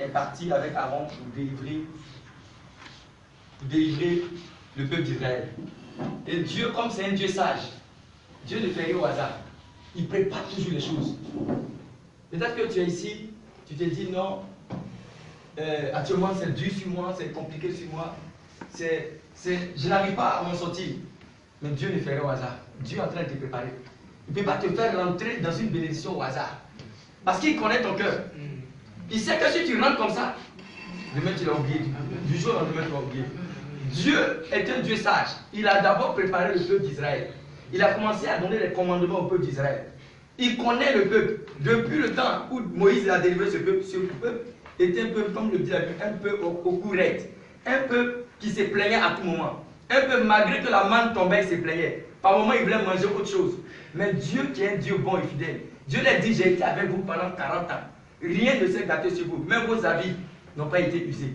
est parti avec Aaron pour délivrer le peuple d'Israël. Et Dieu, comme c'est un Dieu sage, Dieu ne fait rien au hasard. Il prépare toujours les choses. Peut-être que tu es ici, tu te dis non, actuellement c'est dur sur moi, c'est compliqué sur moi, je n'arrive pas à m'en sortir. Mais Dieu ne fait rien au hasard. Dieu est en train de te préparer. Il ne peut pas te faire rentrer dans une bénédiction au hasard. Parce qu'il connaît ton cœur. Il sait que si tu rentres comme ça, demain tu l'as oublié. Du jour au lendemain tu l'as oublié. Dieu est un Dieu sage. Il a d'abord préparé le peuple d'Israël. Il a commencé à donner les commandements au peuple d'Israël. Il connaît le peuple. Depuis le temps où Moïse a délivré ce peuple était un peuple, comme le dit la Bible, un peu au cou raide. Un peuple qui se plaignait à tout moment. Un peu malgré que la manne tombait, il se plaignait. Par moment, il voulait manger autre chose. Mais Dieu qui est un Dieu bon et fidèle, Dieu l'a dit, j'ai été avec vous pendant 40 ans. Rien ne s'est gâté sur vous. Même vos habits n'ont pas été usés.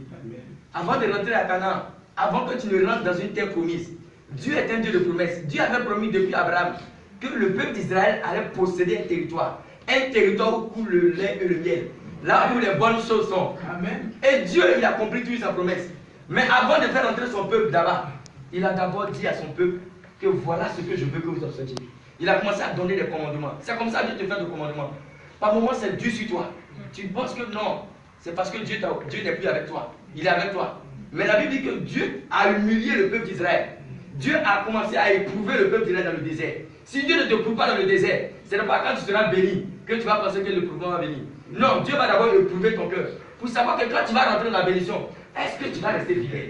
Avant de rentrer à Canaan, avant que tu ne rentres dans une terre promise, Dieu est un Dieu de promesses. Dieu avait promis depuis Abraham que le peuple d'Israël allait posséder un territoire. Un territoire où coule le lait et le miel. Là où les bonnes choses sont. Amen. Et Dieu, il a accompli toute sa promesse. Mais avant de faire entrer son peuple là-bas, il a d'abord dit à son peuple que voilà ce que je veux que vous observiez. Il a commencé à donner des commandements. C'est comme ça que Dieu te fait des commandements. Par moments, c'est dur sur toi. Tu penses que non, c'est parce que Dieu n'est plus avec toi. Il est avec toi. Mais la Bible dit que Dieu a humilié le peuple d'Israël. Dieu a commencé à éprouver le peuple d'Israël dans le désert. Si Dieu ne te prouve pas dans le désert, ce n'est pas quand tu seras béni que tu vas penser que le prouveau va venir. Non, Dieu va d'abord éprouver ton cœur. Pour savoir que quand tu vas rentrer dans la bénédiction, est-ce que tu vas rester fidèle?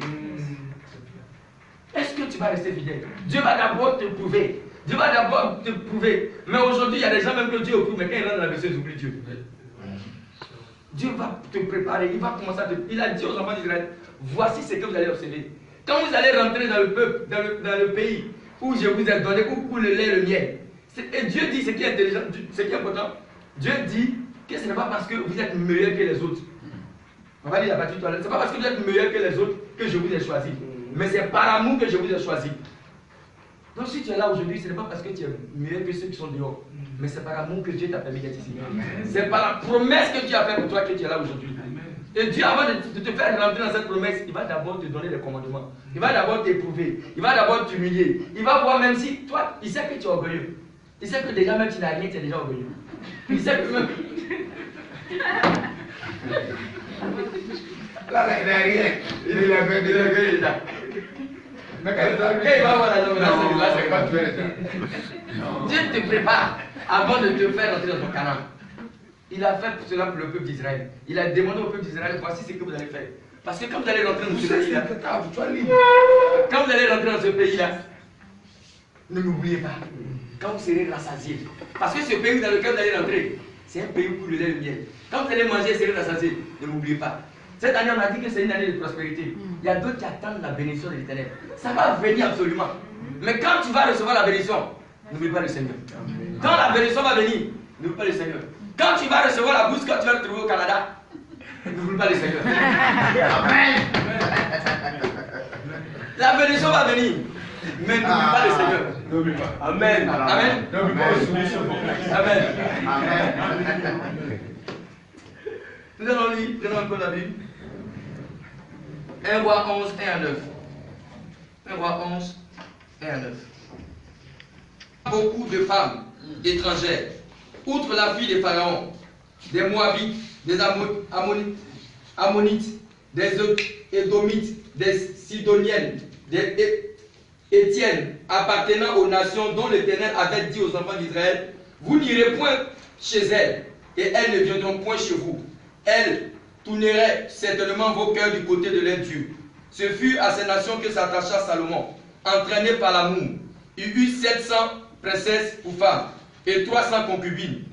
Est-ce que tu vas rester fidèle? Dieu va d'abord te prouver. Dieu va d'abord te prouver. Mais aujourd'hui, il y a des gens même que Dieu éprouve, mais quand ils rentrent dans la bénédiction, ils oublient Dieu. Dieu va te préparer, il va commencer à te... Il a dit aux enfants d'Israël, voici ce que vous allez observer. Quand vous allez rentrer dans le peuple, dans le pays où je vous ai donné, où coule le lait et le miel. Et Dieu dit ce qui est intelligent, ce qui est important. Dieu dit que ce n'est pas parce que vous êtes meilleur que les autres. On va dire la partie tout à l'heure. Ce n'est pas parce que vous êtes meilleur que les autres que je vous ai choisi. Mais c'est par amour que je vous ai choisi. Donc si tu es là aujourd'hui, ce n'est pas parce que tu es meilleur que ceux qui sont dehors. Mais c'est par amour que Dieu t'a permis d'être ici. C'est par la promesse que Dieu a fait pour toi que tu es là aujourd'hui. Et Dieu, avant de te faire rentrer dans cette promesse, il va d'abord te donner les commandements. Il va d'abord t'éprouver. Il va d'abord t'humilier. Il va voir même si toi, il sait que tu es orgueilleux. Il sait que déjà même tu n'as rien, tu es déjà orgueilleux. Il sait que même... Là, il n'a rien. Il est orgueilleux déjà. Mais quand il va voir la nomination, là, c'est pas toi. Dieu te prépare avant de te faire rentrer dans ton Canaan. Il a fait cela pour le peuple d'Israël. Il a demandé au peuple d'Israël, voici ce que vous allez faire. Parce que quand vous allez rentrer dans ce pays-là, quand vous allez rentrer dans ce pays-là, ne m'oubliez pas. Quand vous serez rassasiés. Parce que ce pays dans lequel vous allez rentrer, c'est un pays où le lait et le miel. Quand vous allez manger, serez rassasiés. Ne m'oubliez pas. Cette année, on a dit que c'est une année de prospérité. Il y a d'autres qui attendent la bénédiction de l'Éternel. Ça va venir absolument. Mais quand tu vas recevoir la bénédiction, n'oublie pas le Seigneur. Quand la bénédiction va venir, n'oublie pas le Seigneur. Quand tu vas recevoir la bourse, quand tu vas te trouver au Canada, n'oublie pas le Seigneur. Amen. La bénédiction va venir. Mais n'oublie pas le Seigneur. N'oublie pas. Amen. Amen. N'oublie pas le Seigneur. Amen. Amen. Nous allons lire, prenons un peu la Bible. 1 roi 11, 1 à 9. 1 roi 11, 1 à 9. Beaucoup de femmes étrangères, outre la fille des pharaons, des Moabites, des Ammonites, des Édomites, des Sidoniennes, des Étiennes, appartenant aux nations dont l'Éternel avait dit aux enfants d'Israël, vous n'irez point chez elles, et elles ne viendront point chez vous. Elles tourneraient certainement vos cœurs du côté de leur Dieu. Ce fut à ces nations que s'attacha Salomon, entraîné par l'amour. Il eut 700 princesses pour femmes et 300 concubines.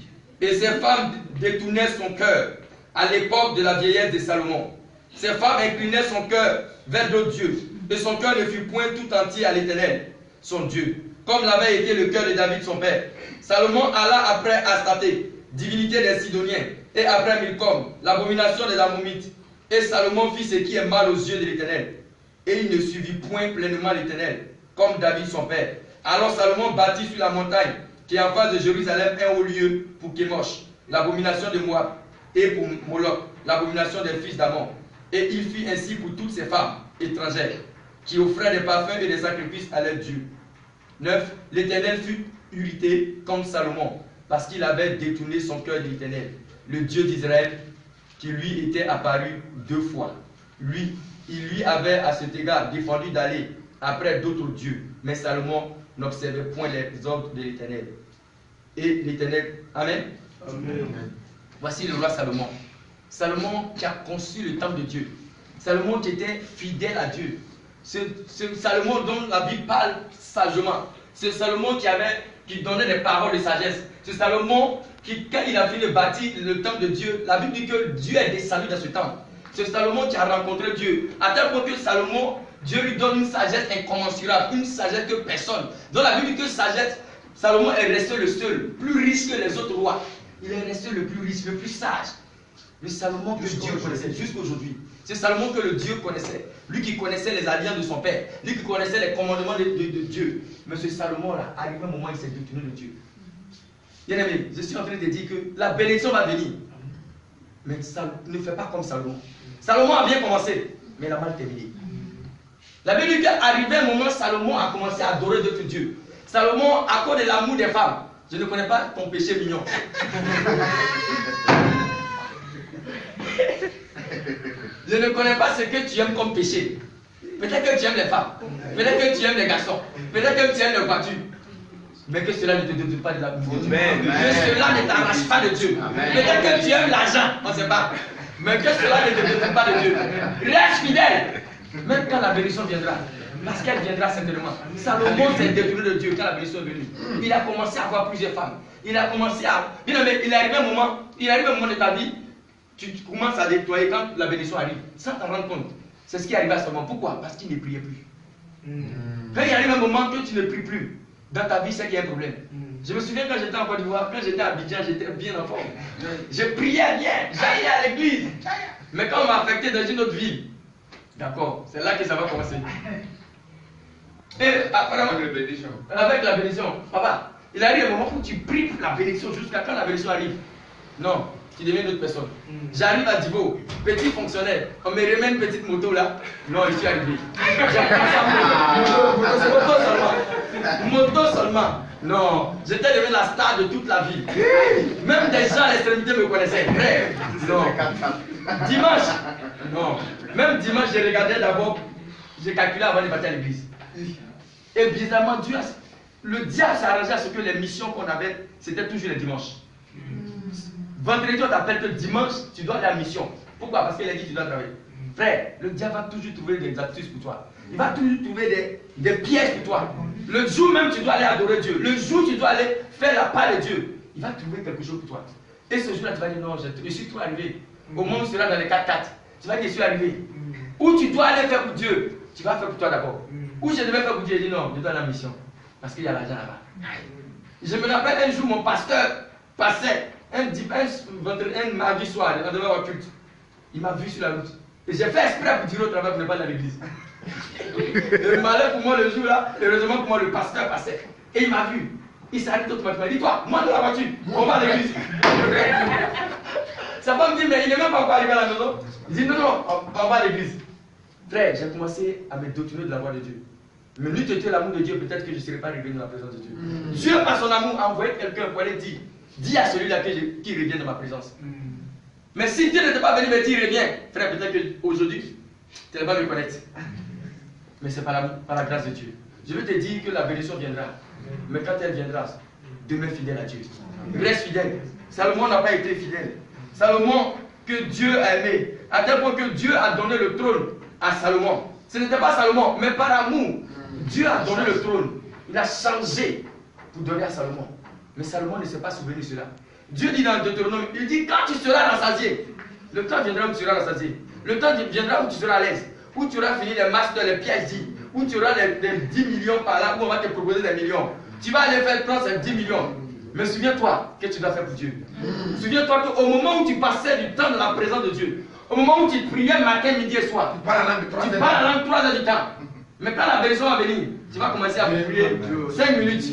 Et ces femmes détournaient son cœur à l'époque de la vieillesse de Salomon. Ces femmes inclinaient son cœur vers d'autres dieux, et son cœur ne fut point tout entier à l'Éternel, son Dieu, comme l'avait été le cœur de David son père. Salomon alla après Astarté, divinité des Sidoniens, et après Milcom, l'abomination des Ammonites. Et Salomon fit ce qui est mal aux yeux de l'Éternel. Et il ne suivit point pleinement l'Éternel, comme David son père. Alors Salomon bâtit sur la montagne, qui est en face de Jérusalem, un haut lieu pour Kémosh, l'abomination de Moab, et pour Moloch, l'abomination des fils d'Amon. Et il fit ainsi pour toutes ces femmes étrangères qui offraient des parfums et des sacrifices à leurs dieux. 9. L'Éternel fut irrité comme Salomon, parce qu'il avait détourné son cœur de l'Éternel, le Dieu d'Israël, qui lui était apparu 2 fois. Il lui avait à cet égard défendu d'aller après d'autres dieux, mais Salomon n'observait point les ordres de l'Éternel. Et l'Éternel, Amen. Amen. Voici le roi Salomon. Salomon qui a conçu le temple de Dieu. Salomon qui était fidèle à Dieu. Ce Salomon dont la Bible parle sagement. Ce Salomon qui donnait des paroles de sagesse. Ce Salomon qui, quand il a fini de bâtir le temple de Dieu, la Bible dit que Dieu est descendu dans ce temple. Ce Salomon qui a rencontré Dieu. À tel point que Salomon, Dieu lui donne une sagesse incommensurable, une sagesse que personne. Dans la Bible dit que sagesse, Salomon est resté le seul, plus riche que les autres rois. Il est resté le plus riche, le plus sage. Le Salomon que Dieu connaissait jusqu'aujourd'hui. C'est Salomon que le Dieu connaissait. Lui qui connaissait les alliances de son père. Lui qui connaissait les commandements de Dieu. Mais ce Salomon-là, arrivé un moment, il s'est détourné de Dieu. Bien aimé, je suis en train de dire que la bénédiction va venir. Mais ne fais pas comme Salomon. Salomon a bien commencé, mais il a mal terminé. La Bible dit qu'arrivé un moment, Salomon a commencé à adorer d'autres dieux. Salomon, à cause de l'amour des femmes, je ne connais pas ton péché mignon. Je ne connais pas ce que tu aimes comme péché. Peut-être que tu aimes les femmes. Peut-être que tu aimes les garçons. Peut-être que tu aimes les voitures. Mais que cela ne te détourne pas de la vie de Dieu. Que cela ne t'arrache pas de Dieu. Peut-être que tu aimes l'argent. On ne sait pas. Mais que cela ne te détourne pas de Dieu. Reste fidèle. Même quand la bénédiction viendra. Parce qu'elle viendra certainement. Salomon s'est détourné de Dieu quand la bénédiction est venue. Il a commencé à avoir plusieurs femmes. Il a commencé à... Il est arrivé un moment de ta vie, tu commences à déployer quand la bénédiction arrive, sans t'en rendre compte. C'est ce qui arrive à Salomon. Pourquoi? Parce qu'il ne priait plus. Quand il arrive un moment que tu ne pries plus, dans ta vie, c'est qu'il y a un problème. Je me souviens quand j'étais en Côte d'Ivoire, quand j'étais à Abidjan, j'étais bien en forme. Je priais bien, j'allais à l'église. Mais quand on m'a affecté dans une autre ville, d'accord, c'est là que ça va commencer. Et apparemment, avec la bénédiction, papa, il arrive un moment où tu pries pour la bénédiction jusqu'à quand la bénédiction arrive. Non, tu deviens une autre personne. J'arrive à Divo, petit fonctionnaire, on me remet une petite moto là. Non, je suis arrivé. Moto seulement. Non, j'étais devenu la star de toute la ville. Même des gens à l'extrémité me connaissaient. Frère, non. Dimanche, non. Même dimanche, j'ai regardé d'abord, j'ai calculé avant de partir à l'église. Et bizarrement, le diable s'est arrangé à ce que les missions qu'on avait, c'était toujours les dimanches. Vendredi, on t'appelle que dimanche, tu dois aller à la mission. Pourquoi? Parce qu'il a dit que tu dois travailler. Frère, le diable va toujours trouver des astuces pour toi. Il va toujours trouver des pièges pour toi. Le jour même, tu dois aller adorer Dieu. Le jour, tu dois aller faire la part de Dieu. Il va trouver quelque chose pour toi. Et ce jour-là, tu vas dire non, je suis trop arrivé. Au moment où tu seras dans les 4-4, tu vas dire je suis arrivé. Où tu dois aller faire pour Dieu, tu vas faire pour toi d'abord. Où je devais faire pour Dieu, je dis non, je dois aller à la mission. Parce qu'il y a l'argent là-bas. Je me rappelle un jour, mon pasteur passait un mardi soir, on devait avoir culte. Il m'a vu sur la route. Et j'ai fait exprès pour dire au travail pour ne pas aller à l'église. Le malheur pour moi le jour là, heureusement pour moi le pasteur passait. Et il m'a vu. Il s'est arrêté automatiquement. Il dit toi, moi de la voiture, on va à l'église. Sa femme me dit mais il n'est même pas encore arrivé à la maison. Il dit non, on va à l'église. Frère, j'ai commencé à me détourner de la voix de Dieu. Mais lui, tu étais l'amour de Dieu, peut-être que je ne serais pas arrivé dans la présence de Dieu. Dieu, par son amour, a envoyé quelqu'un pour aller dire, dis à celui-là qui revient dans ma présence. Mais si Dieu n'était pas venu me dire, reviens, frère, peut-être qu'aujourd'hui, tu n'allais pas me connaître. Mais c'est par la grâce de Dieu. Je veux te dire que la bénédiction viendra. Mais quand elle viendra, demeure fidèle à Dieu. Reste fidèle. Salomon n'a pas été fidèle. Salomon, que Dieu a aimé, à tel point que Dieu a donné le trône à Salomon. Ce n'était pas Salomon, mais par amour. Dieu a donné le trône. Il a changé pour donner à Salomon. Mais Salomon ne s'est pas souvenu de cela. Dieu dit dans Deutéronome, il dit quand tu seras rassasié, le temps viendra où tu seras rassasié. Le temps viendra où tu seras à l'aise. Où tu auras fini les masters, les PhD. Où tu auras les 10 millions par là, où on va te proposer des millions. Tu vas aller faire prendre ces 10 millions. Mais souviens-toi que tu dois faire pour Dieu. Souviens-toi qu'au moment où tu passais du temps dans la présence de Dieu, au moment où tu priais matin, midi et soir, tu parles la langue 3 heures du temps. Mais quand la bénédiction va venir, tu vas commencer à prier 5 minutes.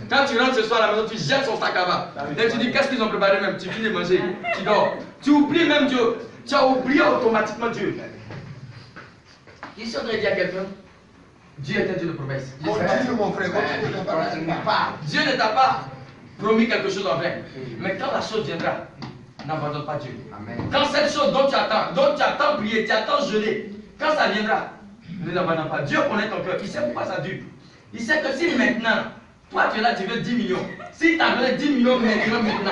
Quand tu rentres ce soir à la maison, tu jettes son sac à bas. Et tu dis, qu'est-ce qu'ils ont préparé même? Tu finis de manger, tu dors. Tu oublies même Dieu. Tu as oublié automatiquement Dieu. Je suis en train de dire à quelqu'un, Dieu est un Dieu de promesses. Continue mon frère, continue. Dieu ne t'a pas promis quelque chose en vain. Mais quand la chose viendra, n'abandonne pas Dieu. Quand cette chose dont tu attends prier, tu attends jeûner, quand ça viendra, ne l'abandonne pas. Dieu connaît ton cœur. Il sait pourquoi ça dure. Il sait que si maintenant, toi tu es là, tu veux 10 millions. Si tu as donné 10 millions maintenant,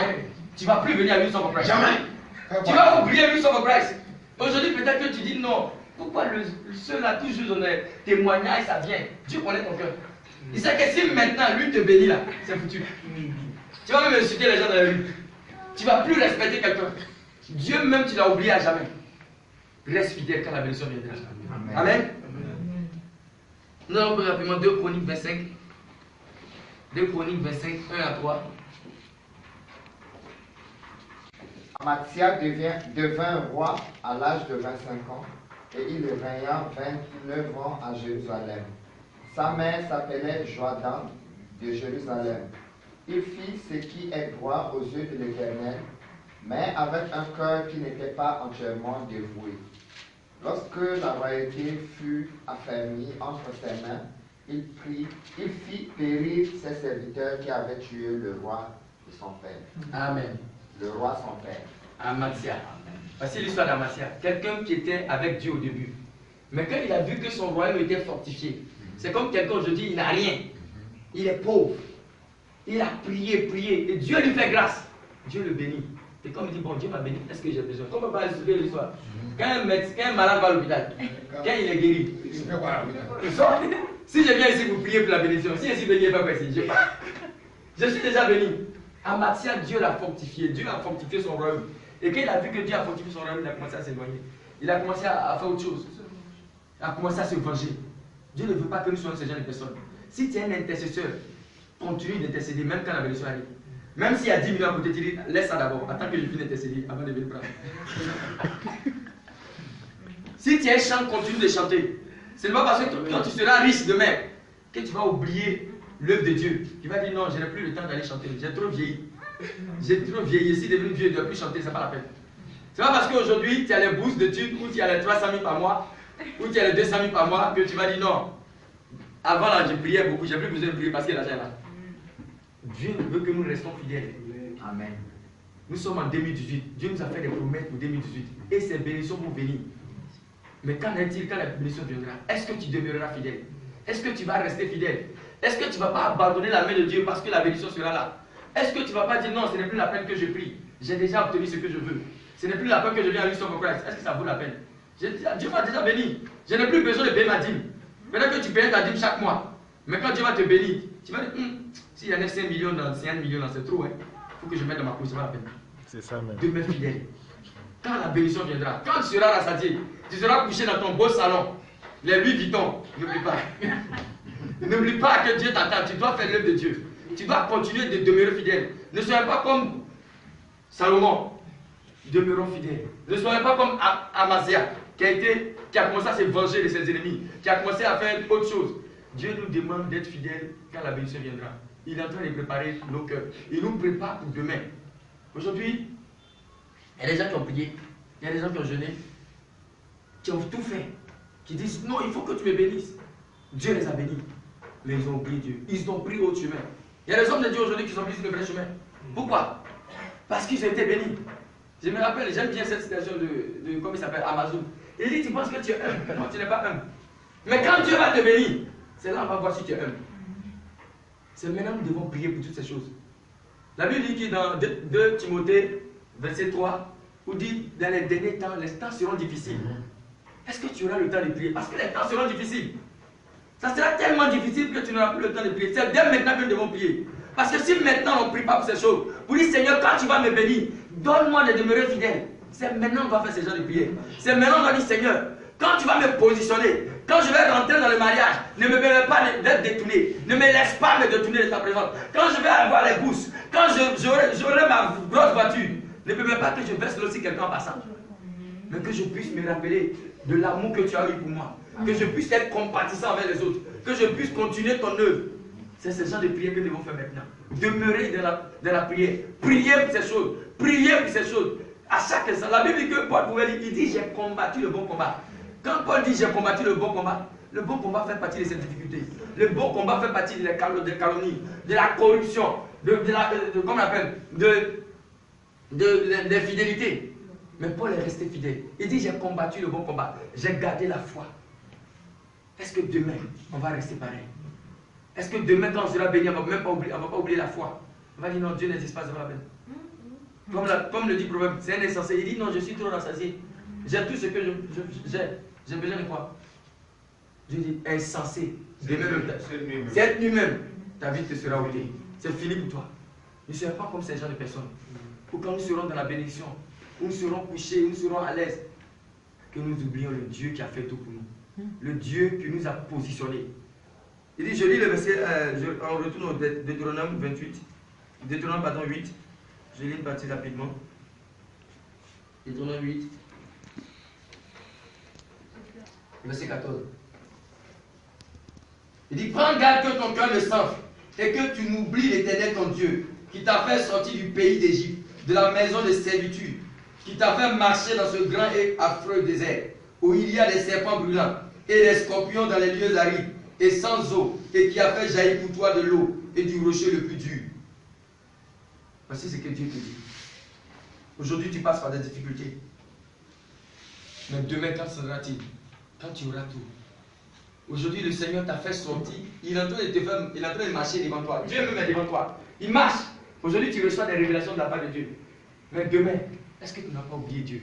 tu ne vas plus venir à lui sur price. Jamais. Tu vas oublier lui sur price. Aujourd'hui, peut-être que tu dis non. Pourquoi ceux-là toujours dans les témoignages, ça vient? Dieu connaît ton cœur. Il sait que si maintenant lui te bénit là, c'est foutu. Tu vas même insulter les gens dans la rue. Tu ne vas plus respecter quelqu'un. Dieu même, tu l'as oublié à jamais. Reste fidèle quand la bénédiction viendra. Amen. Nous allons plus rapidement 2 Chroniques 25. 2 Chroniques 25, 1 à 3. Amathia devint roi à l'âge de 25 ans et il régna 29 ans à Jérusalem. Sa mère s'appelait Joadam de Jérusalem. Il fit ce qui est droit aux yeux de l'Éternel, mais avec un cœur qui n'était pas entièrement dévoué. Lorsque la royauté fut affermie entre ses mains, il fit périr ses serviteurs qui avaient tué le roi de son père. Amen. Le roi son père. Amathia. Voici l'histoire d'Amathia. Quelqu'un qui était avec Dieu au début. Mais quand il a vu que son royaume était fortifié, c'est comme quelqu'un aujourd'hui, il n'a rien. Il est pauvre. Il a prié, et Dieu lui fait grâce. Dieu le bénit. Et comme il dit, bon, Dieu m'a béni, est-ce que j'ai besoin? Comme on va expliquer l'histoire. Quand un malade va à l'hôpital, quand il est guéri, il sort. Si je viens ici pour prier pour la bénédiction, si je suis béni, il va pas ici. Je suis déjà béni. Amathia, Dieu l'a fortifié. Dieu a fortifié son royaume. Et quand il a vu que Dieu a fortifié son royaume, il a commencé à s'éloigner. Il a commencé à faire autre chose. Il a commencé à se venger. Dieu ne veut pas que nous soyons ce genre de personnes. Si tu es un intercesseur, continue d'intercéder même quand la bénédiction arrive. Même s'il y a 10 millions à côté, tu dis, laisse ça d'abord, attends que je finisse d'intercéder avant de venir prendre. Si tu es chant, continue de chanter. Ce n'est pas parce que quand tu seras riche demain que tu vas oublier l'œuvre de Dieu. Tu vas dire non, je n'ai plus le temps d'aller chanter, j'ai trop vieilli. J'ai trop vieilli, si devenu vieux, je ne dois plus chanter, ce n'est pas la peine. Ce n'est pas parce qu'aujourd'hui tu as les bourses d'études ou tu as les 300 000 par mois ou tu as les 200 000 par mois que tu vas dire non. Avant là, je priais beaucoup, j'ai plus besoin de prier parce que l'argent est là. Dieu veut que nous restons fidèles. Amen. Nous sommes en 2018. Dieu nous a fait des promesses pour 2018. Et ces bénédictions vont venir. Mais qu'en est-il quand la bénédiction viendra? Est-ce que tu demeureras fidèle? Est-ce que tu vas rester fidèle? Est-ce que tu ne vas pas abandonner la main de Dieu parce que la bénédiction sera là? Est-ce que tu ne vas pas dire non, ce n'est plus la peine que je prie? J'ai déjà obtenu ce que je veux. Ce n'est plus la peine que je viens à lui sur mon Christ. Est-ce que ça vaut la peine? Dieu m'a déjà béni. Je n'ai plus besoin de payer ma dîme. Peut-être que tu payes ta dîme chaque mois. Mais quand Dieu va te bénir, tu vas dire, s'il y en a 5 millions dans 5 millions dans c'est trop, hein. Il faut que je mette dans ma poche, c'est pas la peine. C'est ça même. Demeure fidèle. Quand la bénédiction viendra, quand tu seras rassasié, tu seras couché dans ton beau salon, les Louis Vuitton, n'oublie pas. N'oublie pas que Dieu t'attend, tu dois faire l'œuvre de Dieu. Tu dois continuer de demeurer fidèle. Ne soyez pas comme Salomon. Demeurons fidèles. Ne soyez pas comme Amathia, qui a commencé à se venger de ses ennemis, qui a commencé à faire autre chose. Dieu nous demande d'être fidèles quand la bénédiction viendra. Il est en train de préparer nos cœurs. Il nous prépare pour demain. Aujourd'hui, il y a des gens qui ont prié, il y a des gens qui ont jeûné, qui ont tout fait, qui disent non, il faut que tu me bénisses. Dieu les a bénis, mais ils ont oublié Dieu. Ils ont pris autre chemin. Il y a des hommes de Dieu aujourd'hui qui sont pris sur le vrai chemin. Pourquoi? Parce qu'ils ont été bénis. Je me rappelle, j'aime bien cette citation de comment il s'appelle, Amazon. Il dit, tu penses que tu es humble. Non, tu n'es pas humble. Mais quand Dieu va te bénir, c'est là qu'on va voir si tu es humble. C'est maintenant que nous devons prier pour toutes ces choses. La Bible dit que dans 2 Timothée, verset 3, où dit, dans les derniers temps, les temps seront difficiles. Est-ce que tu auras le temps de prier? Parce que les temps seront difficiles. Ça sera tellement difficile que tu n'auras plus le temps de prier. C'est dès maintenant que nous devons prier. Parce que si maintenant on ne prie pas pour ces choses, pour dire Seigneur, quand tu vas me bénir, donne-moi de demeurer fidèle. C'est maintenant qu'on va faire ces gens de prière. C'est maintenant qu'on va dire Seigneur, quand tu vas me positionner, quand je vais rentrer dans le mariage, ne me permets pas d'être détourné. Ne me laisse pas me détourner de ta présence. Quand je vais avoir les bourses, quand j'aurai ma grosse voiture, ne me permets pas que je verse l'eau si quelqu'un en passant. Mais que je puisse me rappeler de l'amour que tu as eu pour moi. Que je puisse être compatissant avec les autres. Que je puisse continuer ton œuvre. C'est ce genre de prière que nous devons faire maintenant. Demeurer dans la prière. Prier pour ces choses. Prier pour ces choses. À chaque instant. La Bible dit que Paul pouvait dire, il dit j'ai combattu le bon combat. Quand Paul dit j'ai combattu le bon combat fait partie de ces difficultés. Le bon combat fait partie des calomnies, de la corruption, comment on appelle, de fidélité. Mais Paul est resté fidèle. Il dit j'ai combattu le bon combat. J'ai gardé la foi. Est-ce que demain, on va rester pareil? Est-ce que demain, quand on sera béni, on ne va pas oublier la foi? On va dire non, Dieu n'existe pas, ça va la peine. Comme le dit Proverbe, c'est un insensé. Il dit non, je suis trop rassasié. J'ai tout ce que j'ai. J'ai besoin de quoi? Dieu dit insensé. Cette nuit même, ta vie te sera ôtée. C'est fini pour toi. Ne seras pas comme ces gens de personnes. Pour quand nous serons dans la bénédiction, nous serons couchés, nous serons à l'aise, que nous oublions le Dieu qui a fait tout pour nous. Le Dieu qui nous a positionnés. Il dit, je lis le verset, on retourne au Deutéronome 28, Deutéronome 8, je lis une partie rapidement. Deutéronome 8, verset 14. Il dit, prends garde que ton cœur ne s'enfle et que tu n'oublies l'Éternel ton Dieu, qui t'a fait sortir du pays d'Égypte, de la maison de servitude, qui t'a fait marcher dans ce grand et affreux désert, où il y a des serpents brûlants et des scorpions dans les lieux arides et sans eau, et qui a fait jaillir pour toi de l'eau et du rocher le plus dur. Voici ce que Dieu te dit. Aujourd'hui, tu passes par des difficultés. Mais demain, quand sera-t-il? Quand tu auras tout. Aujourd'hui, le Seigneur t'a fait sortir. Il est en train de marcher devant toi. Dieu même est devant toi. Il marche. Aujourd'hui, tu reçois des révélations de la part de Dieu. Mais demain, est-ce que tu n'as pas oublié Dieu?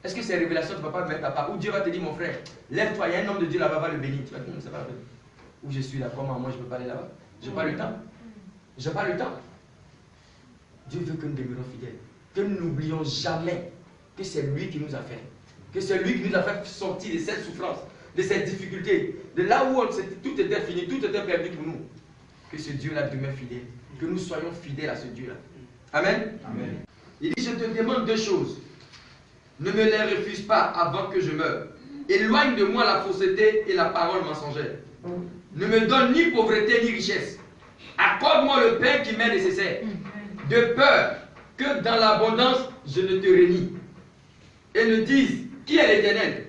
Est-ce que ces révélations, tu ne vas pas mettre à part? Ou Dieu va te dire, mon frère, lève-toi, il y a un homme de Dieu là-bas, va le bénir. Tu vas dire, non, c'est pas la peine. Où je suis là, comment moi je peux pas aller là-bas? Je n'ai pas le temps. Je n'ai pas le temps. Dieu veut que nous demeurions fidèles. Que nous n'oublions jamais que c'est lui qui nous a fait. Que c'est lui qui nous a fait sortir de cette souffrance, de cette difficulté, de là où tout était fini, tout était perdu pour nous. Que ce Dieu-là demeure fidèle. Que nous soyons fidèles à ce Dieu-là. Amen. Amen. Il dit, je te demande deux choses. Ne me les refuse pas avant que je meure. Éloigne de moi la fausseté et la parole mensongère. Ne me donne ni pauvreté ni richesse. Accorde-moi le pain qui m'est nécessaire. De peur que dans l'abondance, je ne te renie. Et ne dise, qui est l'Éternel?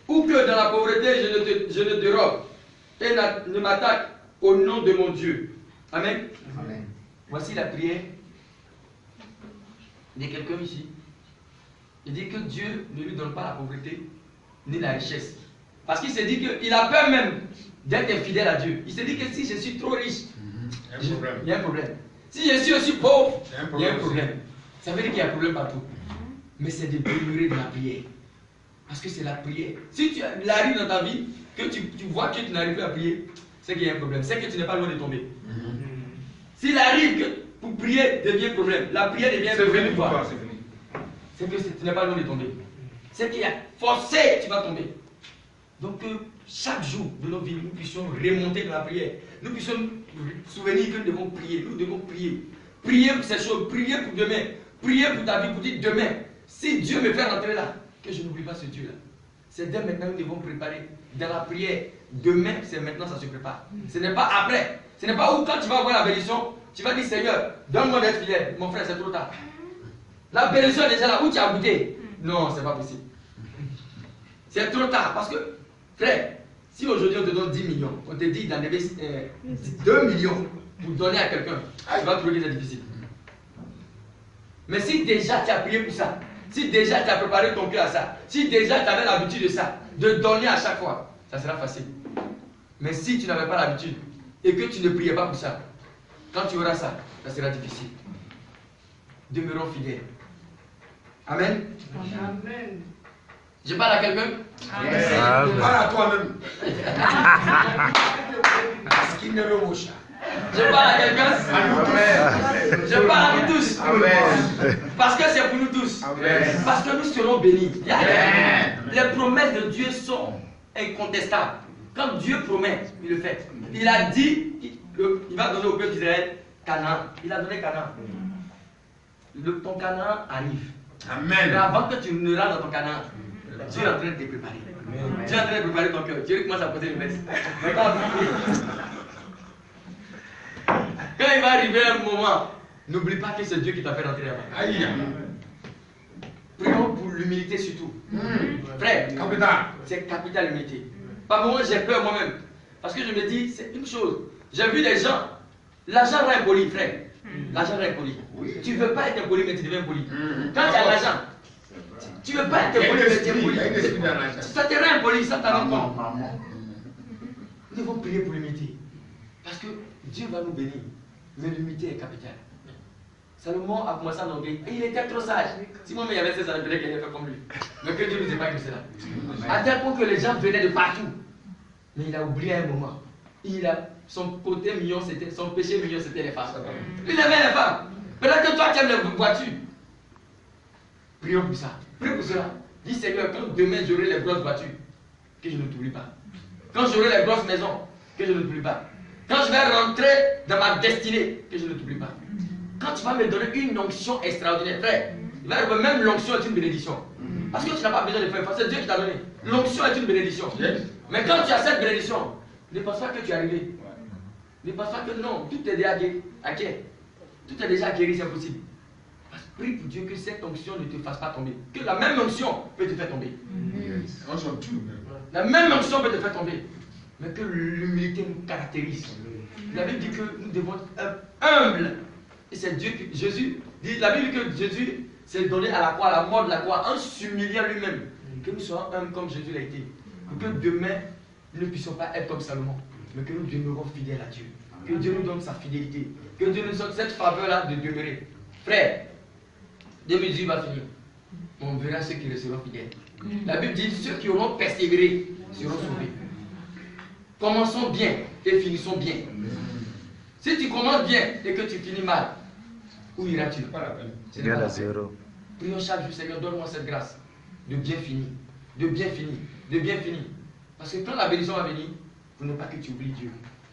Ou que dans la pauvreté, je ne te robe. Et ne m'attaque au nom de mon Dieu. Amen. Amen. Voici la prière de quelqu'un ici. Il dit que Dieu ne lui donne pas la pauvreté ni la richesse. Parce qu'il s'est dit qu'il a peur même d'être infidèle à Dieu. Il s'est dit que si je suis trop riche, il y a un problème. Si je suis aussi pauvre, il y a un problème. Ça veut dire qu'il y a un problème partout. Mais c'est de demeurer dans la prière. Parce que c'est la prière. Si tu arrives dans ta vie, que tu vois que tu n'arrives pas à prier, c'est qu'il y a un problème. C'est que tu n'es pas loin de tomber. S'il arrive que pour prier devient un problème, la prière devient un problème pour toi. C'est que tu n'es pas loin de tomber. C'est qu'il y a forcé, tu vas tomber. Donc que chaque jour de nos vies, nous puissions remonter dans la prière. Nous puissions nous souvenir que nous devons prier. Nous devons prier. Prier pour ces choses, prier pour demain. Prier pour ta vie, pour dire demain, si Dieu me fait rentrer là, que je n'oublie pas ce Dieu-là. C'est dès maintenant que nous devons préparer dans la prière. Demain, c'est maintenant ça se prépare. Ce n'est pas après. Ce n'est pas où quand tu vas avoir la bénédiction, tu vas dire Seigneur, donne-moi d'être fidèle. Mon frère, c'est trop tard. La bénédiction est déjà là. Où tu as goûté? Non, c'est pas possible. C'est trop tard. Parce que, frère, si aujourd'hui on te donne 10 millions, on te dit d'en donner 2 millions pour donner à quelqu'un, tu vas trouver que c'est difficile. Mais si déjà tu as prié pour ça, si déjà tu as préparé ton cœur à ça, si déjà tu avais l'habitude de ça, de donner à chaque fois, ça sera facile. Mais si tu n'avais pas l'habitude et que tu ne priais pas pour ça, quand tu auras ça, ça sera difficile. Demeurons fidèles. Amen. Amen. Je parle à quelqu'un? Amen. Je parle à toi-même. Parce qu'il ne le mouche. Je parle à quelqu'un? Amen. Je parle à nous tous. Amen. Parce que c'est pour nous tous. Amen. Parce que nous serons bénis. Amen. Les promesses de Dieu sont incontestables. Quand Dieu promet, il le fait. Il a dit qu'il va donner au peuple d'Israël Canaan. Il a donné Canaan. Ton Canaan arrive. Amen. Mais avant que tu ne rentres dans ton Canaan, Dieu est en train de te préparer. Amen. Dieu est en train de préparer ton cœur. Dieu commence à poser les messes. Quand il va arriver un moment, n'oublie pas que c'est Dieu qui t'a fait rentrer là-bas. Aïe. Prions pour l'humilité surtout. Frère, Capital. c'est capital l'humilité. Par moments, j'ai peur moi-même. Parce que je me dis, c'est une chose. J'ai vu des gens, l'argent rend impoli, frère. L'argent rend impoli. Tu ne veux pas être impoli, mais tu deviens impoli. Quand tu as l'argent, tu ne veux pas être impoli, mais tu es impoli. Ça te rend impoli, ça t'en rend compte. Nous devons prier pour l'humilité. Parce que Dieu va nous bénir. Mais l'humilité est capitale. Salomon a commencé à l'enlever. Et il était trop sage. Si moi, il y avait 16 ans, il fallait qu'il ait fait comme lui. Mais que Dieu ne nous ait pas que cela. À tel point que les gens venaient de partout. Mais il a oublié un moment. Son côté mignon, son péché mignon, c'était les femmes. Il aimait les femmes. Peut-être que toi, tu aimes les voitures. Prions pour ça. Prions pour cela. Dis Seigneur, quand demain j'aurai les grosses voitures, que je ne t'oublie pas. Quand j'aurai les grosses maisons, que je ne t'oublie pas. Quand je vais rentrer dans ma destinée, que je ne t'oublie pas. Quand tu vas me donner une onction extraordinaire, frère, même l'onction est une bénédiction. Parce que tu n'as pas besoin de faire, c'est Dieu qui t'a donné. L'onction est une bénédiction. Mais quand tu as cette bénédiction, ne pense pas que tu es arrivé. Ne pense pas que non, tout est déjà acquis. Tout est déjà acquis, c'est possible. Prie pour Dieu que cette onction ne te fasse pas tomber. Que la même onction peut te faire tomber. La même onction peut te faire tomber. Mais que l'humilité nous caractérise. La Bible dit que nous devons être humbles. Et c'est Dieu qui, Jésus, dit, la Bible dit que Jésus s'est donné à la croix, à la mort de la croix, en s'humiliant lui-même. Que nous soyons humbles comme Jésus l'a été. Que demain, nous ne puissions pas être comme Salomon, mais que nous demeurons fidèles à Dieu. Que Dieu nous donne sa fidélité. Que Dieu nous donne cette faveur-là de demeurer. Frère, 2018 va finir. On verra ceux qui resteront fidèles. La Bible dit ceux qui auront persévéré seront sauvés. Commençons bien et finissons bien. Si tu commences bien et que tu finis mal, où iras-tu? Pas la peine. C'est pas la peine. Prions chaque jour, Seigneur, donne-moi cette grâce de bien finir, de bien finir, de bien finir. Parce que quand la bénédiction va venir, il ne faut pas que tu oublies Dieu.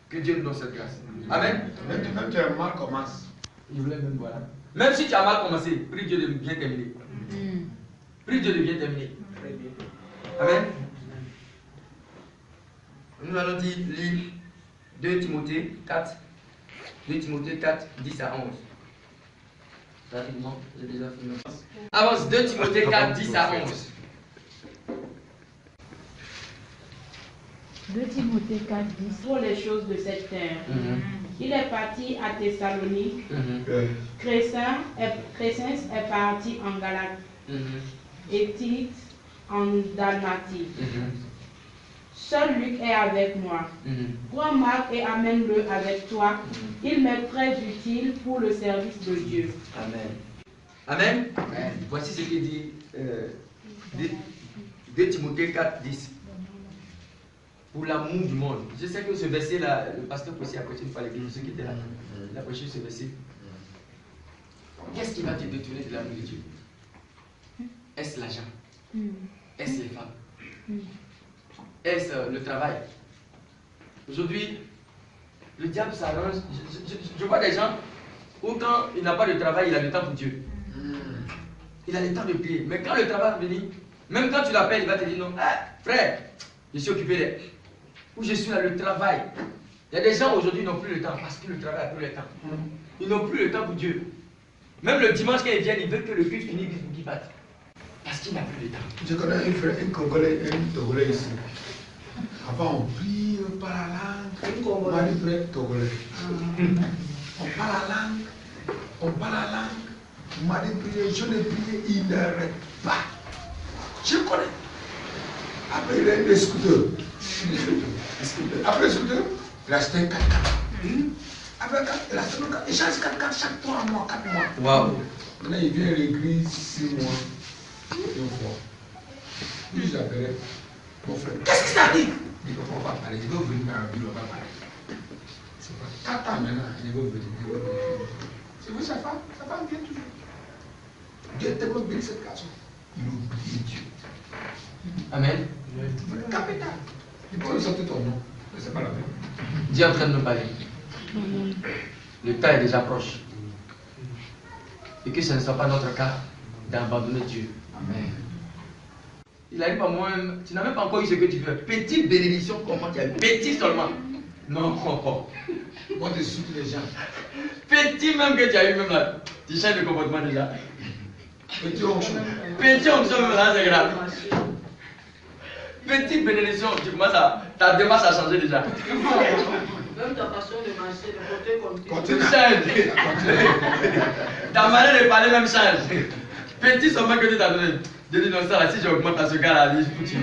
Que Dieu nous donne cette grâce. Amen. Même tu as mal commence. Je voulais même voilà. Même si tu as mal commencé, prie Dieu de bien terminer. Prie Dieu de bien terminer. Amen. Nous allons lire 2 Timothée 4. 2 Timothée 4, 10 à 11. Rapidement, j'ai déjà fini. Avance 2 Timothée 4, 10 à 11. 2 Timothée 4, 10. Pour les choses de cette terre. Il est parti à Thessalonique. Crescens est parti en Galatie. Et Tite en Dalmatie. Seul Luc est avec moi. Prends Marc et amène-le avec toi. Il m'est très utile pour le service de Dieu. Amen. Amen. Amen. Voici ce qu'il dit 2 Timothée 4, 10. Pour l'amour du monde. Je sais que ce verset-là, le pasteur aussi a prêché une fois l'église, ceux qui étaient là. Il a prêché ce verset. Qu'est-ce qui va te détourner de l'amour de Dieu? Est-ce l'argent? Est-ce les femmes? Est-ce le travail? Aujourd'hui, le diable s'arrange. Je vois des gens où quand il n'a pas de travail, il a le temps pour Dieu. Il a le temps de prier. Mais quand le travail va venir, même quand tu l'appelles, il va te dire non. Ah, frère, je suis occupé. Où je suis là, le travail. Il y a des gens aujourd'hui qui n'ont plus le temps parce que le travail a plus le temps. Ils n'ont plus le temps pour Dieu. Même le dimanche quand ils viennent, ils veulent que le culte finisse pour qu'ils partent. Parce qu'il n'a plus le temps. Je connais un frère, un Congolais, un Togolais ici. Avant, on prie, on parle la langue. On m'a dit frère Togolais. On parle la langue. On parle la langue. On m'a dit prier, je l'ai prié, il n'arrête pas. Je connais. Après, il a un scooter. Après le scooter, il a acheté un 4x4. Après, il a acheté un 4x4. Il change 4x4 chaque 3 mois, 4 mois. Waouh. Maintenant, il vient à l'église 6 mois. Une fois. Puis j'appelais mon frère. Qu'est-ce qui t'arrive? Il dit qu'on va parler. Je veux venir dans la ville, on va parler. C'est pas 4 ans maintenant. Il veut venir. C'est vous, sa femme vient toujours. Dieu a tellement béni cette garçon. Il oublie Dieu. Amen. Capital. Il peut sortir ton nom. Mais c'est pas la peine. Dieu est en train de nous parler. Le temps est déjà proche. Et que ce ne soit pas notre cas d'abandonner Dieu. Amen. Il arrive à moi-même, tu n'as même pas encore eu ce que tu veux. Petite bénédiction, comment tu as eu? Petit seulement. Non. Moi, je suis les gens. Petit même que tu as eu même là. Tu changes de comportement déjà. Petit onction. Petit onction même là, c'est grave. Petite bénédiction, tu commences à. Ta démarche a changé déjà. Même ta façon de marcher, de porter comme Tu changes. Ta manière de parler même change. Petit seulement que tu t'as donné. Je dis non, ça là, si j'augmente à ce gars-là, il est foutu.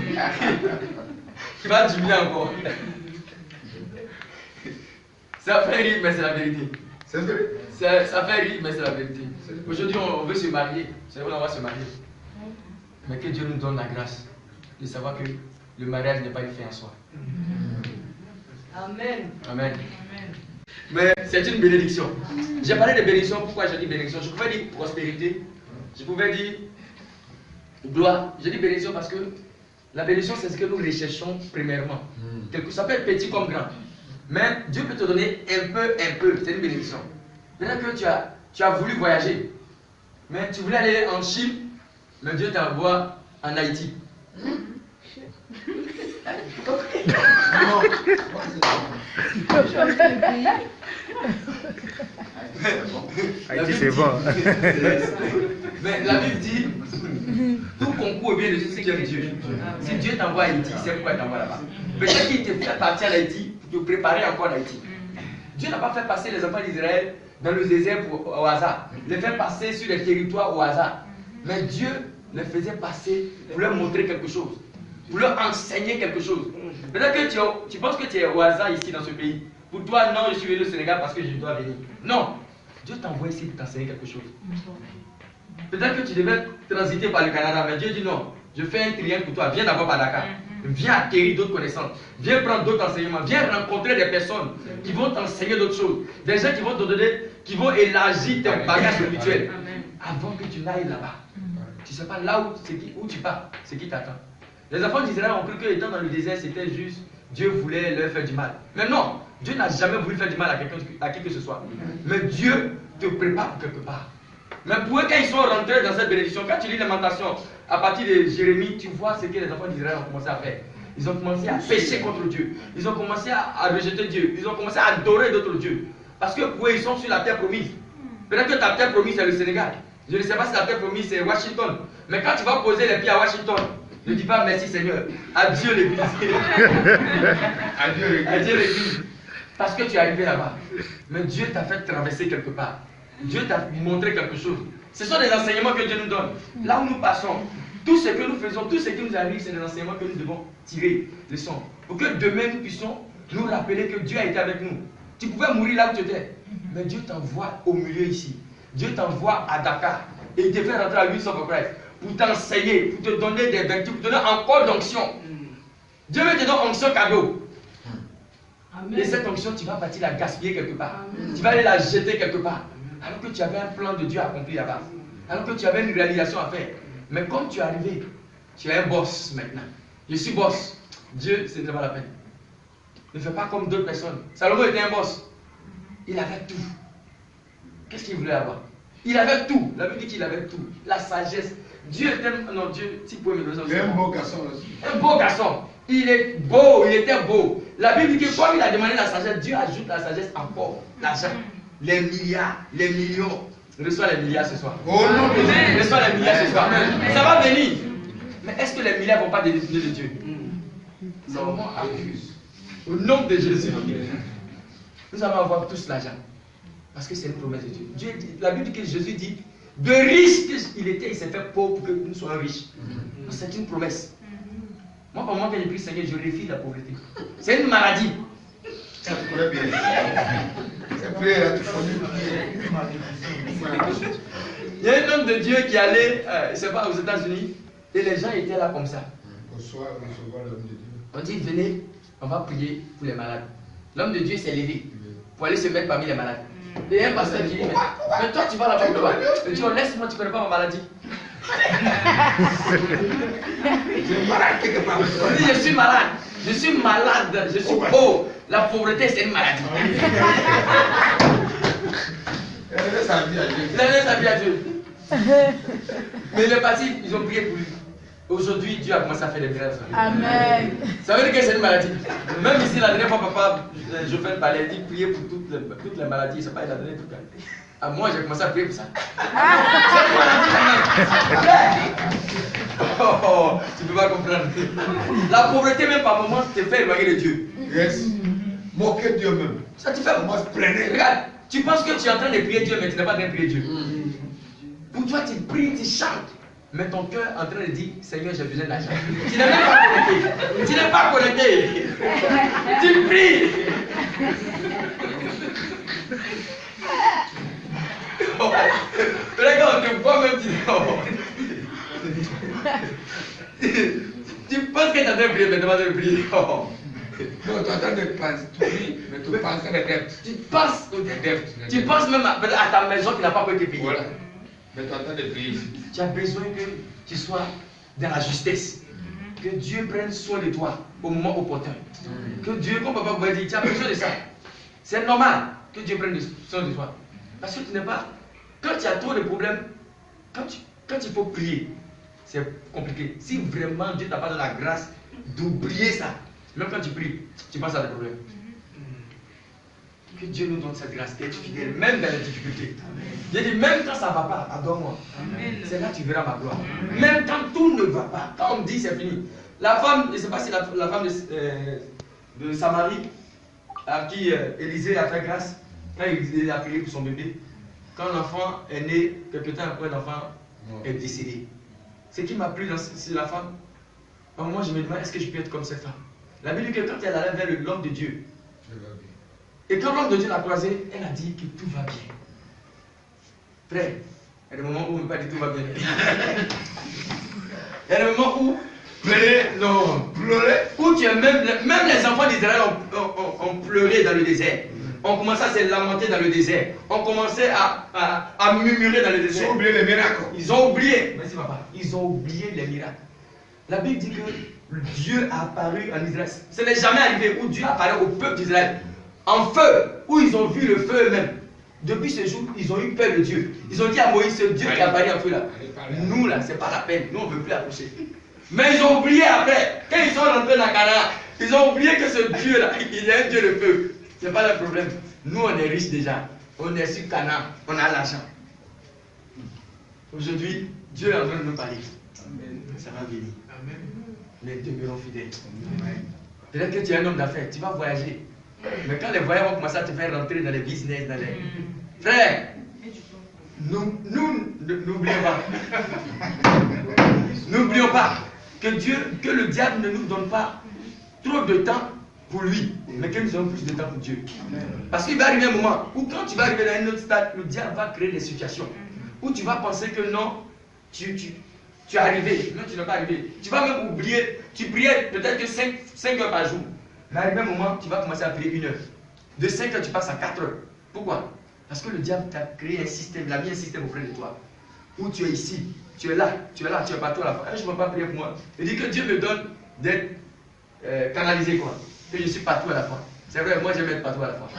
Il va diminuer encore. Ça fait rire, mais c'est la vérité. C'est vrai. Ça fait rire, mais c'est la vérité. Aujourd'hui, on veut se marier. C'est vrai, on va se marier. Mais que Dieu nous donne la grâce de savoir que le mariage n'est pas une fin en soi. Amen. Amen. Mais c'est une bénédiction. J'ai parlé de bénédiction. Pourquoi j'ai dit bénédiction? Je pouvais dire prospérité. Je pouvais dire gloire. J'ai dit bénédiction parce que la bénédiction, c'est ce que nous recherchons premièrement. Ça peut être petit comme grand. Mais Dieu peut te donner un peu. C'est une bénédiction. Maintenant que tu as voulu voyager, mais tu voulais aller en Chine, mais Dieu t'envoie en Haïti. Haïti, c'est bon. Mais la Bible dit tout concourt bien de ceux qui aiment Dieu. Si Dieu t'envoie à Haïti, c'est pourquoi il t'envoie là-bas. Peut-être qu'il te fait partir à Haïti pour te préparer encore à Haïti. Dieu n'a pas fait passer les enfants d'Israël dans le désert au hasard, les faire passer sur les territoires au hasard. Mais Dieu les faisait passer pour leur montrer quelque chose, pour leur enseigner quelque chose. Peut-être que tu penses que tu es au hasard ici dans ce pays. Pour toi, non, je suis venu au Sénégal parce que je dois venir. Non, Dieu t'envoie ici pour t'enseigner quelque chose. Peut-être que tu devais transiter par le Canada, mais Dieu dit non, je fais un triangle pour toi, viens d'abord par Dakar. Viens acquérir d'autres connaissances, viens prendre d'autres enseignements, viens rencontrer des personnes qui vont t'enseigner d'autres choses. Des gens qui vont te donner, qui vont élargir tes bagages spirituels. Avant que tu n'ailles là-bas. Tu ne sais pas là où tu pars, c'est qui t'attend. Les enfants d'Israël ont cru qu'étant dans le désert, c'était juste Dieu voulait leur faire du mal. Mais non, Dieu n'a jamais voulu faire du mal à qui que ce soit. Mais Dieu te prépare pour quelque part. Mais pour eux, quand ils sont rentrés dans cette bénédiction, quand tu lis Lamentation, à partir de Jérémie, tu vois ce que les enfants d'Israël ont commencé à faire. Ils ont commencé à pécher contre Dieu. Ils ont commencé à rejeter Dieu. Ils ont commencé à adorer d'autres dieux. Parce que pour eux, ils sont sur la terre promise. Peut-être que ta terre promise, c'est le Sénégal. Je ne sais pas si la terre promise, c'est Washington. Mais quand tu vas poser les pieds à Washington, ne dis pas merci Seigneur. Adieu l'église. Adieu l'église. Parce que tu es arrivé là-bas. Mais Dieu t'a fait traverser quelque part. Dieu t'a montré quelque chose. Ce sont des enseignements que Dieu nous donne. Là où nous passons, tout ce que nous faisons, tout ce qui nous arrive, c'est des enseignements que nous devons tirer leçons. Pour que demain nous puissions nous rappeler que Dieu a été avec nous. Tu pouvais mourir là où tu étais. Mais Dieu t'envoie au milieu ici. Dieu t'envoie à Dakar. Et il te fait rentrer à l'huile of Christ. Pour t'enseigner, pour te donner des vertus, pour te donner encore d'onction. Dieu veut te donner onction cadeau. Amen. Et cette onction, tu vas partir la gaspiller quelque part. Amen. Tu vas aller la jeter quelque part. Alors que tu avais un plan de Dieu accompli là-bas. Alors que tu avais une réalisation à faire. Mais comme tu es arrivé, tu es un boss maintenant. Je suis boss. Dieu, ce n'est pas la peine. Ne fais pas comme d'autres personnes. Salomon était un boss. Il avait tout. Qu'est-ce qu'il voulait avoir? Il avait tout. La Bible dit qu'il avait tout. La sagesse. Dieu était... Non, Dieu, si vous pouvez me donner ça aussi. Un beau garçon aussi. Un beau garçon. Il est beau, il était beau. La Bible dit que comme il a demandé la sagesse, Dieu ajoute la sagesse encore. L'argent. Les milliards, les millions. Reçois les milliards ce soir. Oh non, reçois les milliards ce soir. Ça va venir. Mais est-ce que les milliards ne vont pas décider de Dieu? Salomon accuse. Au nom de Jésus, nous allons avoir tous l'argent. Parce que c'est une promesse de Dieu. La Bible dit que Jésus dit, de riche qu'il était, il s'est fait pauvre pour que nous soyons riches. C'est une promesse. Moi, pour moi, quand j'ai pris Seigneur, je refuse la pauvreté. C'est une maladie. Ça te connaît bien. C'est prière, tu Il y a un homme de Dieu qui allait, je sais pas, aux États-Unis, et les gens étaient là comme ça. Au soir, recevoir l'homme de Dieu. On dit, venez, on va prier pour les malades. L'homme de Dieu s'est levé pour aller se mettre parmi les malades. Et un pasteur qui dit, mais toi tu vas là-bas pour le Il dit, oh, laisse-moi, tu ne connais pas ma maladie. Il dit, je suis malade, je suis pauvre. La pauvreté, c'est une maladie. Il a donné sa vie à Dieu. Il a donné sa vie à Dieu. Mais il est parti, ils ont prié pour lui. Aujourd'hui, Dieu a commencé à faire des miracles. Amen. Ça veut dire que c'est une maladie. Même ici, la dernière fois, papa, je fais le palais, il dit prier pour toutes les maladies. C'est pas il a donné tout ça. À moi, j'ai commencé à prier pour ça. C'est une maladie quand même. Oh, tu peux pas comprendre. La pauvreté, même par moments, te fait éloigner de Dieu. Yes. Moquer Dieu même. Ça te fait. Moi, je prenais. Regarde, tu penses que tu es en train de prier Dieu, mais tu n'es pas en train de prier Dieu. Pour toi, tu pries, tu chantes. Mais ton cœur est en train de dire, Seigneur, j'ai besoin d'argent. Tu n'es même pas connecté. Tu n'es pas connecté. Tu pries. Oh, regarde, tu vois même, tu penses que tu es en train de prier, mais tu n'es pas en train de prier. Oh. Non, tu es en train de penser. Tu pries, mais tu penses à des dettes. Tu penses aux dettes. Tu penses même à ta maison qui n'a pas été payée. Voilà. Mais tu es en train de prier ici. Tu as besoin que tu sois dans la justesse. Que Dieu prenne soin de toi au moment opportun. Que Dieu, comme papa vous dit, tu as besoin de ça. C'est normal que Dieu prenne soin de toi. Parce que tu n'es pas. Quand tu as trop de problèmes, quand il faut prier, c'est compliqué. Si vraiment Dieu t'a pas donné la grâce d'oublier ça, même quand tu pries, tu penses à des problèmes. Que Dieu nous donne cette grâce d'être fidèle, même dans les difficultés. J'ai dit, même quand ça ne va pas, adore-moi. C'est là que tu verras ma gloire. Même quand tout ne va pas, quand on me dit c'est fini. La femme, je ne sais pas si la femme de Samarie, à qui Élisée a fait grâce, quand il a prié pour son bébé, quand l'enfant est né, quelque temps après, l'enfant est décédé. Ce qui m'a plu sur la femme, à un moment je me demande, est-ce que je peux être comme cette femme? La Bible dit que quand elle allait vers l'homme de Dieu, et quand l'homme de Dieu l'a croisé, elle a dit que tout va bien. Frère, il y a des moments où on ne peut pas dire tout va bien. Il y a des moments où pleurer, non, pleurer, où tu es même les enfants d'Israël ont pleuré dans le désert. On commençait à se lamenter dans le désert. On commençait à murmurer dans le désert. Ils ont oublié les miracles. Ils ont oublié. Merci papa. Ils ont oublié les miracles. La Bible dit que Dieu a apparu en Israël. Ce n'est jamais arrivé où Dieu apparaît au peuple d'Israël en feu, où ils ont vu le feu eux-mêmes. Depuis ce jour, ils ont eu peur de Dieu. Ils ont dit à Moïse, ce Dieu qui apparaît en feu là. Nous là, c'est pas la peine. Nous on ne veut plus approcher. Mais ils ont oublié après. Quand ils sont rentrés dans Canaan, ils ont oublié que ce Dieu là, il est un Dieu de feu. C'est pas le problème. Nous on est riches déjà. On est sur Canaan. On a l'argent. Aujourd'hui, Dieu est en train de nous parler. Ça va venir. Mais demeurons fidèles. Peut-être que tu es un homme d'affaires, tu vas voyager. Mais quand les voyages vont commencer à te faire rentrer dans les business, dans les... Frère, n'oublions pas. N'oublions pas que le diable ne nous donne pas trop de temps pour lui, mais que nous avons plus de temps pour Dieu. Parce qu'il va arriver un moment où quand tu vas arriver dans un autre stade, le diable va créer des situations où tu vas penser que non, tu es arrivé. Non, tu n'es pas arrivé. Tu vas même oublier, tu priais peut-être que 5 heures par jour. Mais à un moment, tu vas commencer à prier 1 heure. De 5 heures, tu passes à 4 heures. Pourquoi? Parce que le diable t'a créé un système, il a mis un système auprès de toi. Où tu es ici, tu es là, tu es partout à la fois. Je ne veux pas prier pour moi. Il dit que Dieu me donne d'être canalisé, quoi. Que je suis partout à la fois. C'est vrai, moi j'aime être partout à la fois.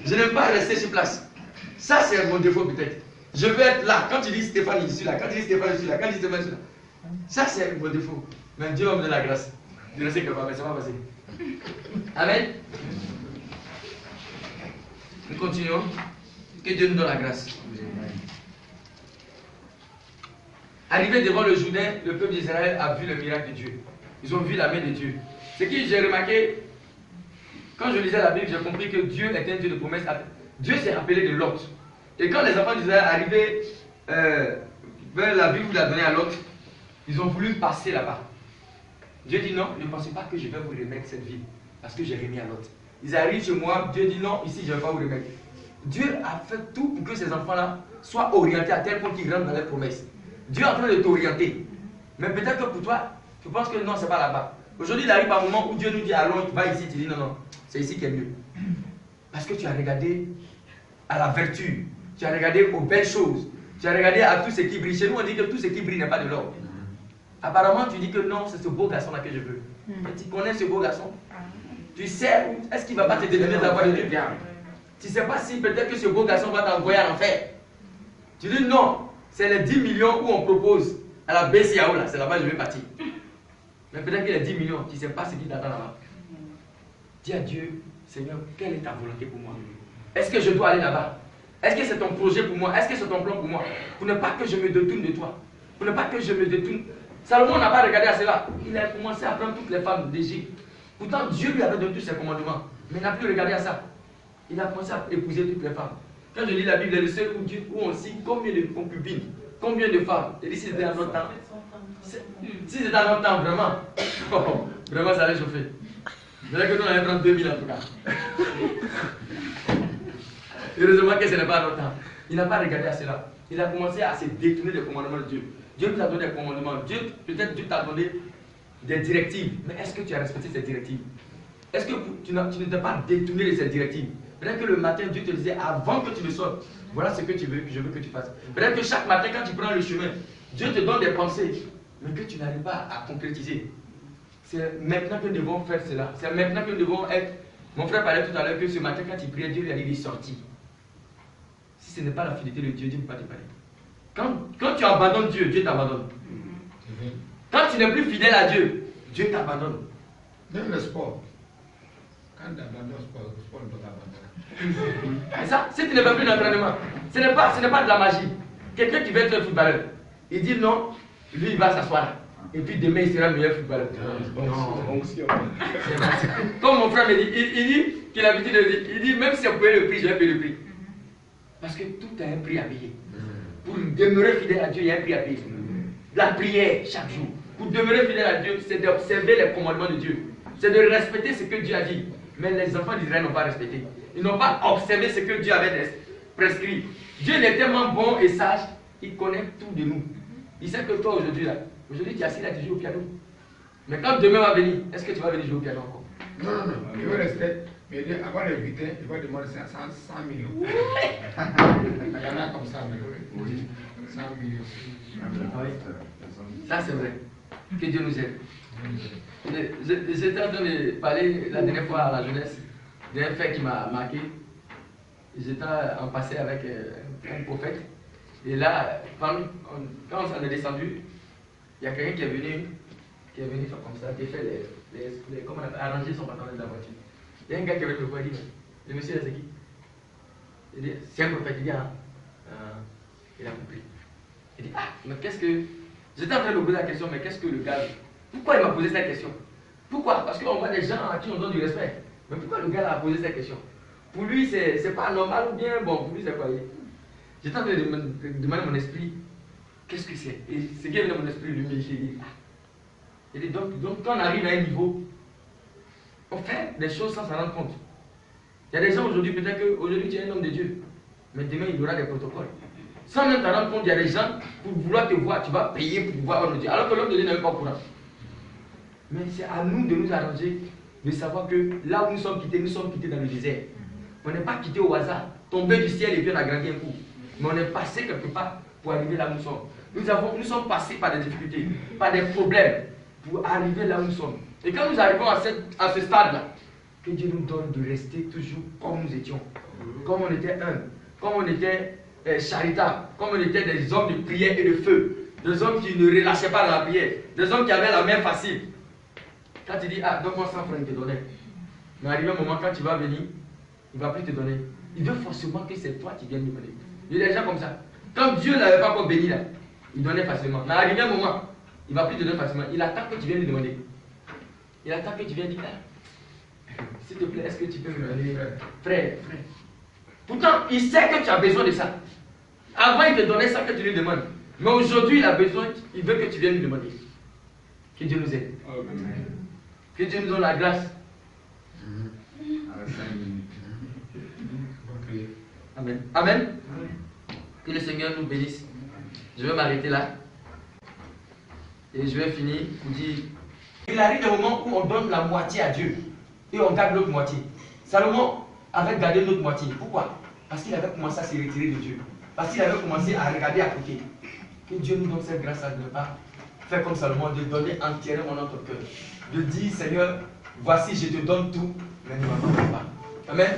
Je n'aime pas rester sur place. Ça, c'est mon défaut peut-être. Je veux être là. Quand tu dis Stéphane, je suis là. Quand tu dis Stéphane, je suis là. Quand tu dis Stéphane, je suis là. Ça, c'est mon défaut. Mais Dieu va me donner la grâce. Je ne sais que pas, mais ça va passer. Amen. Nous continuons. Que Dieu nous donne la grâce. Arrivé devant le Jourdain, le peuple d'Israël a vu le miracle de Dieu. Ils ont vu la main de Dieu. Ce que j'ai remarqué, quand je lisais la Bible, j'ai compris que Dieu est un Dieu de promesses. Dieu s'est rappelé de Lot. Et quand les enfants d'Israël arrivaient vers la ville où il a donné à Lot, ils ont voulu passer là-bas. Dieu dit non, ne pensez pas que je vais vous remettre cette ville, parce que j'ai remis à Lot. Ils arrivent chez moi, Dieu dit non, ici je ne vais pas vous remettre. Dieu a fait tout pour que ces enfants-là soient orientés à tel point qu'ils rentrent dans les promesses. Dieu est en train de t'orienter. Mais peut-être que pour toi, tu penses que non, c'est pas là-bas. Aujourd'hui, il arrive un moment où Dieu nous dit allons, va ici, tu dis non, non, c'est ici qui est mieux. Parce que tu as regardé à la vertu, tu as regardé aux belles choses, tu as regardé à tout ce qui brille. Chez nous, on dit que tout ce qui brille n'est pas de l'or. Apparemment, tu dis que non, c'est ce beau garçon-là que je veux. Et tu connais ce beau garçon? Tu sais, est-ce qu'il ne va pas te donner la voie de Dieu? Tu ne sais pas si peut-être que ce beau garçon va t'envoyer à l'enfer. Tu dis non, c'est les 10 millions où on propose à la BCAO, là, c'est là-bas que je vais partir. Mais peut-être qu'il y a 10 millions, tu ne sais pas ce qui t'attend là-bas. Dis à Dieu, Seigneur, quelle est ta volonté pour moi? Est-ce que je dois aller là-bas? Est-ce que c'est ton projet pour moi? Est-ce que c'est ton plan pour moi? Pour ne pas que je me détourne de toi. Pour ne pas que je me détourne. Salomon n'a pas regardé à cela. Il a commencé à prendre toutes les femmes d'Égypte. Pourtant, Dieu lui avait donné tous ses commandements. Mais il n'a plus regardé à ça. Il a commencé à épouser toutes les femmes. Quand je lis la Bible, c'est le seul où on cite combien de concubines, combien de femmes. Et si c'était à notre temps, si c'était à notre temps, vraiment, vraiment ça allait chauffer. Je dirais que nous on allait prendre 2000 en tout cas. Heureusement que ce n'est pas à notre temps. Il n'a pas regardé à cela. Il a commencé à se détourner des commandements de Dieu. Dieu nous a donné des commandements. Peut-être Dieu t'a donné des directives. Mais est-ce que tu as respecté ces directives? Est-ce que tu ne t'es pas détourné de ces directives? Peut-être que le matin, Dieu te disait, avant que tu ne sortes, voilà ce que je veux que tu fasses. Peut-être que chaque matin, quand tu prends le chemin, Dieu te donne des pensées, mais que tu n'arrives pas à concrétiser. C'est maintenant que nous devons faire cela. C'est maintenant que nous devons être... Mon frère parlait tout à l'heure que ce matin, quand il priait, Dieu lui a dit, il est sorti. Si ce n'est pas la fidélité de Dieu, Dieu ne peut pas te parler. Quand tu abandonnes Dieu, Dieu t'abandonne. Quand tu n'es plus fidèle à Dieu, Dieu t'abandonne. Même le sport. Quand tu abandonnes le sport ne peut pas abandonner. Et ça, si tu ne fais plus d'entraînement, ce n'est pas de la magie. Quelqu'un qui veut être un footballeur, il dit non, lui il va s'asseoir. Et puis demain il sera le meilleur footballeur. Comme mon frère me dit, il dit qu'il a l'habitude de dire, il dit même si on paye le prix, je vais payer le prix. Parce que tout a un prix à payer. Pour demeurer fidèle à Dieu, il y a un prix à payer. La prière chaque jour. Pour demeurer fidèle à Dieu, c'est d'observer les commandements de Dieu. C'est de respecter ce que Dieu a dit. Mais les enfants d'Israël n'ont pas respecté. Ils n'ont pas observé ce que Dieu avait prescrit. Dieu est tellement bon et sage, il connaît tout de nous. Il sait que toi aujourd'hui, tu es assis là, tu joues au piano. Mais quand demain va venir, est-ce que tu vas venir jouer au piano encore? Non. Il va rester. Mais avant de l'éviter, il va demander 100 millions. Il y en a comme ça, mais oui. 100 millions. Ça, c'est vrai. Que Dieu nous aide. J'étais en train de parler la dernière fois à la jeunesse d'un fait qui m'a marqué. J'étais en passé avec un prophète. Et là, quand on est descendu, il y a quelqu'un qui est venu comme ça, qui a fait comment on appelle, arranger son pantalon de la voiture. Il y a un gars qui avait le voix, il dit, le monsieur là, c'est qui? Il dit, c'est un prophète. Il dit, il a compris. Il dit, mais qu'est-ce que... J'étais en train de poser la question, mais qu'est-ce que le gars... Pourquoi il m'a posé cette question? Pourquoi? Parce qu'on voit des gens à qui on donne du respect. Mais pourquoi le gars a posé cette question? Pour lui, c'est pas normal ou bien, bon, pour lui, c'est quoi? J'étais en train de demander à mon esprit, qu'est-ce que c'est? Et ce qui est venu à mon esprit, l'humilité. Il dit, donc quand on arrive à un niveau, on fait des choses sans s'en rendre compte. Il y a des gens aujourd'hui, peut-être qu'aujourd'hui tu es un homme de Dieu, mais demain il y aura des protocoles. Sans même t'en rendre compte, il y a des gens, pour vouloir te voir, tu vas payer pour voir l'homme de Dieu, alors que l'homme de Dieu n'est même pas au courant. Mais c'est à nous de nous arranger, de savoir que là où nous sommes quittés dans le désert. On n'est pas quittés au hasard, tombé du ciel et puis on a grandi un coup. Mais on est passé quelque part pour arriver là où nous sommes. Nous sommes passés par des difficultés, par des problèmes, pour arriver là où nous sommes. Et quand nous arrivons à ce stade-là, que Dieu nous donne de rester toujours comme nous étions, comme on était humbles, comme on était charitables, comme on était des hommes de prière et de feu, des hommes qui ne relâchaient pas dans la prière, des hommes qui avaient la main facile. Quand tu dis, donne-moi 100 francs, il te donnait. Mais arrivé un moment, quand tu vas venir, il ne va plus te donner. Il veut forcément que c'est toi qui viennes lui donner. Il y a des gens comme ça. Quand Dieu n'avait pas encore béni là, il donnait facilement. Mais arrivé un moment, il ne va plus te donner facilement. Il attend que tu viennes lui demander. Il attend que tu viennes dire, s'il te plaît, est-ce que tu peux me donner, frère. Pourtant, il sait que tu as besoin de ça. Avant, il te donnait ça que tu lui demandes. Mais aujourd'hui, il a besoin, il veut que tu viennes lui demander. Que Dieu nous aide. Amen. Que Dieu nous donne la grâce. Amen. Amen. Que le Seigneur nous bénisse. Je vais m'arrêter là. Et je vais finir pour dire, il arrive des moments où on donne la moitié à Dieu et on garde l'autre moitié. Salomon avait gardé l'autre moitié. Pourquoi? Parce qu'il avait commencé à se retirer de Dieu. Parce qu'il avait commencé à regarder à côté. Que Dieu nous donne cette grâce à ne pas faire comme Salomon, de donner entièrement notre cœur. De dire, Seigneur, voici, je te donne tout, mais ne m'abandonne pas. Amen.